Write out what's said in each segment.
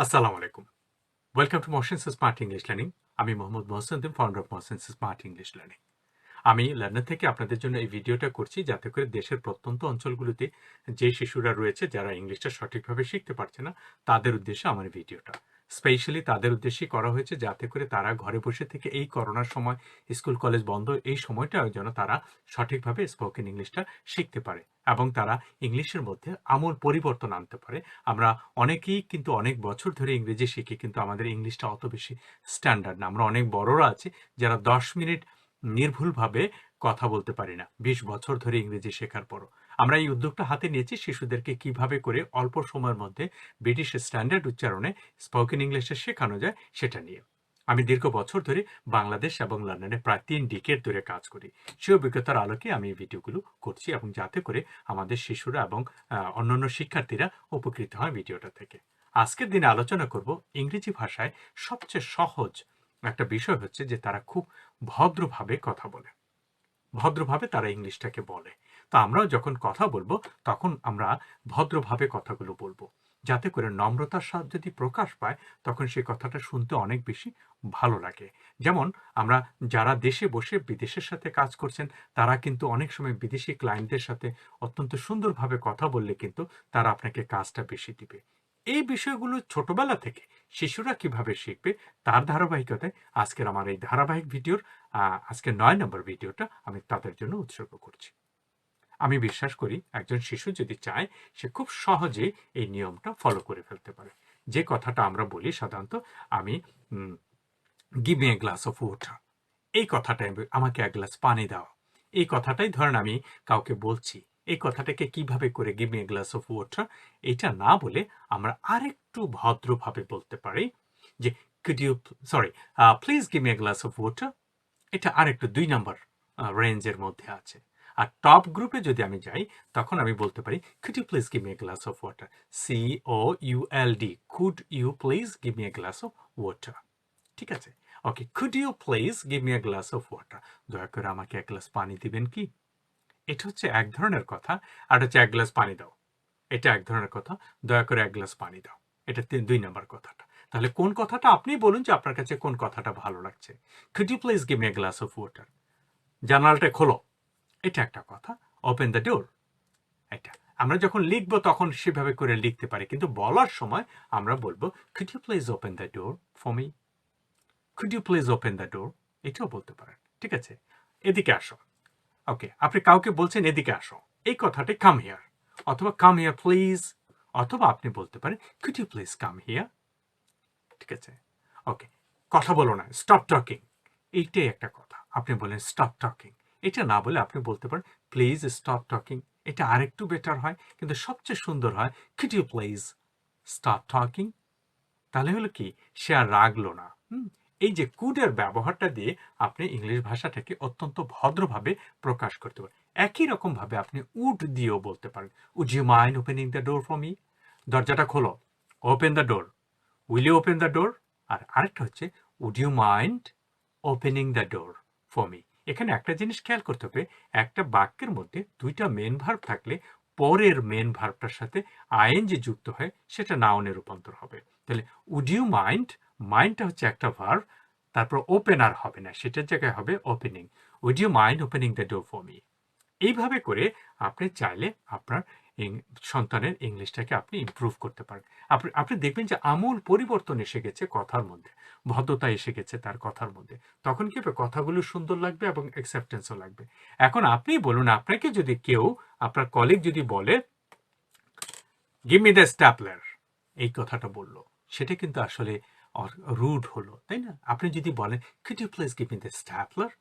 Assalamu alaikum. Welcome to Mohsin's Smart English Learning. আমি Mohammad Mohsin, founder of Mohsin's smart English learning. আমি learner থেকে আপনাদের জন্য এই ভিডিওটা করছি যাতে করে দেশের প্রত্যন্ত অঞ্চলগুলোতে যে শিশুরা রয়েছে যারা ইংলিশটা সঠিকভাবে শিখতে পারছে না তাদের উদ্দেশ্যে আমার ভিডিওটা স্পেশালি তাদের উদ্দেশ্যে করা হয়েছে যাতে করে তারা ঘরে বসে থেকে এই করোনার সময় স্কুল কলেজ বন্ধ এই সময়টাও যেন তারা সঠিকভাবে স্পোকেন ইংলিশটা শিখতে পারে এবং তারা ইংলিশের মধ্যে আমূল পরিবর্তন আনতে পারে। আমরা অনেকেই কিন্তু অনেক বছর ধরে ইংরেজি শিখি কিন্তু আমাদের ইংলিশটা অত বেশি স্ট্যান্ডার্ড না। আমরা অনেক বড়রা আছি যারা 10 মিনিট নির্ভুলভাবে কথা বলতে পারি না 20 বছর ধরে ইংরেজি শেখার পরও। আমরা এই উদ্যোগটা হাতে নিয়েছি শিশুদেরকে কিভাবে করে অল্প সময়ের মধ্যে ব্রিটিশ স্ট্যান্ডার্ড উচ্চারণে স্পোকেন ইংলিশে শেখানো যায় সেটা নিয়ে। আমি দীর্ঘ বছর ধরে বাংলাদেশ এবং লন্ডনে প্রায় 3 ডিকেড ধরে কাজ করি। সেই অভিজ্ঞতার আলোকে আমি এই ভিডিওগুলো করছি এবং যাতে করে আমাদের শিশুরা এবং অন্যান্য শিক্ষার্থীরা উপকৃত হয় ভিডিওটা থেকে। আজকের দিনে আলোচনা করব ইংরেজি ভাষায় সবচেয়ে সহজ একটা বিষয় হচ্ছে যে তারা খুব ভদ্রভাবে কথা বলে, ভদ্রভাবে তারা ইংলিশটাকে বলে। তো আমরাও যখন কথা বলবো তখন আমরা ভদ্রভাবে কথাগুলো বলবো যাতে করে নম্রতার স্বাদ যদি প্রকাশ পায় তখন সেই কথাটা শুনতে অনেক বেশি ভালো লাগে। যেমন আমরা যারা দেশে বসে বিদেশের সাথে কাজ করছেন তারা কিন্তু অনেক সময় বিদেশি ক্লায়েন্টদের সাথে অত্যন্ত সুন্দরভাবে কথা বললে কিন্তু তারা আপনাকে কাজটা বেশি দিবে। এই বিষয়গুলো ছোটবেলা থেকে শিশুরা কিভাবে শিখবে তার ধারাবাহিকতায় আজকের আমার এই ধারাবাহিক ভিডিওর আজকের 9 নম্বর ভিডিওটা আমি তাদের জন্য উৎসর্গ করছি। আমি বিশ্বাস করি একজন শিশু যদি চায় সে খুব সহজে এই নিয়মটা ফলো করে ফেলতে পারে। যে কথাটা আমরা বলি সাধারণত আমি give me a glass of water, এই কথাটাই আমাকে এক গ্লাস পানি দাও, এই কথাটাই ধরেন আমি কাউকে বলছি। এই কথাটাকে কিভাবে করে give me a glass of water এটা না বলে আমরা আরেকটু ভদ্রভাবে বলতে পারি যে could you please give me a glass of water. এটা আরেকটু 2 নাম্বার রেঞ্জের মধ্যে আছে। আর টপ গ্রুপে যদি আমি যাই তখন আমি বলতে পারি could you please give me a glass of water, COULD, could you please give me a glass of water. ঠিক আছে, okay, could you please give me a glass of water, দয়া করে আমাকে এক গ্লাস পানি দিবেন কি? এটা হচ্ছে এক ধরনের কথা। আর হচ্ছে এক গ্লাস পানি দাও, এটা এক ধরনের কথা। দয়া করে এক গ্লাস পানি দাও, এটা 2 নাম্বার কথাটা। তাহলে কোন কথাটা আপনি বলুন যে আপনার কাছে কোন কথাটা ভালো লাগছে। Could you please give me a glass of water, জানালাটা খোলো, এটা একটা কথা। ওপেন দ্য ডোর, এটা আমরা যখন লিখবো তখন সেভাবে করে লিখতে পারি, কিন্তু বলার সময় আমরা বলবো could you please open the door for me, could you please open the door, এটাও বলতে পারেন। ঠিক আছে, এদিকে আসো। ওকে, আপনি কাউকে বলছেন এদিকে আসো, এই কথাটি কাম হিয়ার, অথবা কাম হিয়ার প্লিজ, অথবা আপনি বলতে পারেন could you please come here. ঠিক আছে, ওকে, কথা বলো না, স্টপ টকিং, এইটাই একটা কথা। আপনি বলেন স্টপ টকিং, এটা না বলে আপনি বলতে পারেন প্লিজ স্টপ টকিং, এটা আরেকটু বেটার হয়, কিন্তু সবচেয়ে সুন্দর হয় could you please stop talking. তাহলে হলো কি, সে আর রাগলো না। এই যে কুডের ব্যবহারটা দিয়ে আপনি ইংলিশ ভাষাটাকে অত্যন্ত ভদ্রভাবে প্রকাশ করতে পারেন। একই রকম ভাবে আপনি উড দিয়েও বলতে পারেন would you mind opening the door for me, দরজাটা খোলো, open the door, will you open the door. আর আরেকটা হচ্ছে would you mind opening the door for me. এখানে একটা জিনিস খেয়াল করতে হবে, একটা বাক্যের মধ্যে 2টা মেন ভার্ব থাকলে পরের মেন ভার্বটার সাথে আইএনজি যুক্ত হয় সেটা নাউনে রূপান্তর হবে। তাহলে উড ইউ মাইন্ড, মাইন্ডটা হচ্ছে একটা ভার্ব, তারপর ওপেন আর হবে না, সেটার জায়গায় হবে opening. Would you mind opening the door for me. এইভাবে করে আপনি চাইলে আপনার সন্তানের ইংলিশটাকে আপনি ইমপ্রুভ করতে পারেন। আপনি দেখবেন যে আমূল পরিবর্তন এসে গেছে কথার মধ্যে, ভদ্রতা এসে গেছে তার কথার মধ্যে। তখন কি হবে, কথাগুলো সুন্দর লাগবে এবং অ্যাকসেপ্টেন্সও লাগবে। এখন আপনি বলুন, আপনাকে যদি কেউ, আপনার কলিগ যদি বলে গিভ মি দ্য স্ট্যাপলার, এই কথাটা বলল, সেটা কিন্তু আসলে রুড হলো, তাই না? আপনি যদি বলেন could you please give me the stapler,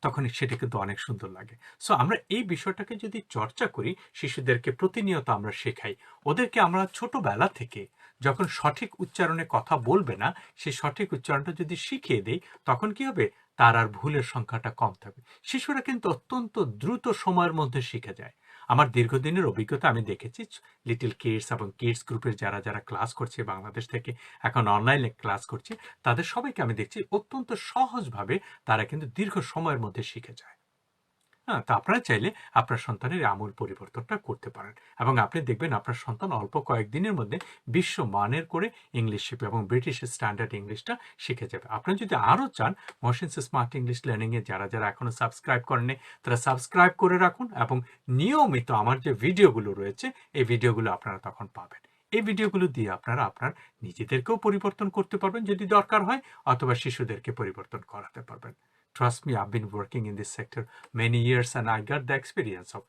তখন সেটা কিন্তু অনেক সুন্দর লাগে। সো আমরা এই বিষয়টাকে যদি চর্চা করি, শিশুদেরকে প্রতিনিয়ত আমরা শেখাই, ওদেরকে আমরা ছোটবেলা থেকে যখন সঠিক উচ্চারণে কথা বলবে না, সেই সঠিক উচ্চারণটা যদি শিখিয়ে দেই, তখন কি হবে, তার আর ভুলের সংখ্যাটা কম থাকবে। শিশুরা কিন্তু অত্যন্ত দ্রুত সময়ের মধ্যে শিখে যায়। আমার দীর্ঘদিনের অভিজ্ঞতা আমি দেখেছি, লিটল কিডস এবং কিডস গ্রুপের যারা যারা ক্লাস করছে বাংলাদেশ থেকে, এখন অনলাইনে ক্লাস করছে, তাদের সবাইকে আমি দেখছি অত্যন্ত সহজভাবে তারা কিন্তু দীর্ঘ সময়ের মধ্যে শিখে যায়। হ্যাঁ, তো আপনারা চাইলে আপনার সন্তানের এই আমূল পরিবর্তনটা করতে পারেন এবং আপনি দেখবেন আপনার সন্তান অল্প কয়েকদিনের মধ্যে বিশ্বমানের করে ইংলিশ শিখবে এবং ব্রিটিশ স্ট্যান্ডার্ড ইংলিশটা শিখে যাবে। আপনারা যদি আরও চান মহসিনস স্মার্ট ইংলিশ লার্নিংয়ে যারা এখনো সাবস্ক্রাইব করেননি তারা সাবস্ক্রাইব করে রাখুন এবং নিয়মিত আমার যে ভিডিওগুলো রয়েছে এই ভিডিওগুলো আপনারা তখন পাবেন। এই ভিডিওগুলো দিয়ে আপনারা আপনার নিজেদেরকেও পরিবর্তন করতে পারবেন যদি দরকার হয়, অথবা শিশুদেরকে পরিবর্তন করাতে পারবেন। Trust me, I've been working in this sector many years and I got the experience of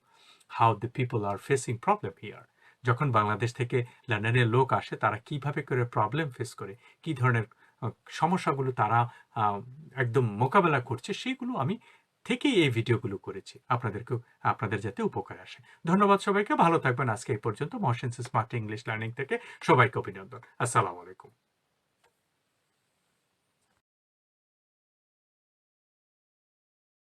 how the people are facing problem here. যখন বাংলাদেশ থেকে লন্ডনের লোক আসে তারা কিভাবে করে প্রবলেম ফেস করে, কি ধরনের সমস্যাগুলো তারা একদম মোকাবেলা করছে, সেইগুলো আমি থেকেই এই ভিডিওগুলো করেছি আপনাদের যাতে উপকার আসে। ধন্যবাদ সবাইকে, ভালো থাকবেন। আজকে এই পর্যন্ত মহসিনস স্মার্ট ইংলিশ লার্নিং থেকে সবাইকে অভিনন্দন। আসসালামু আলাইকুম।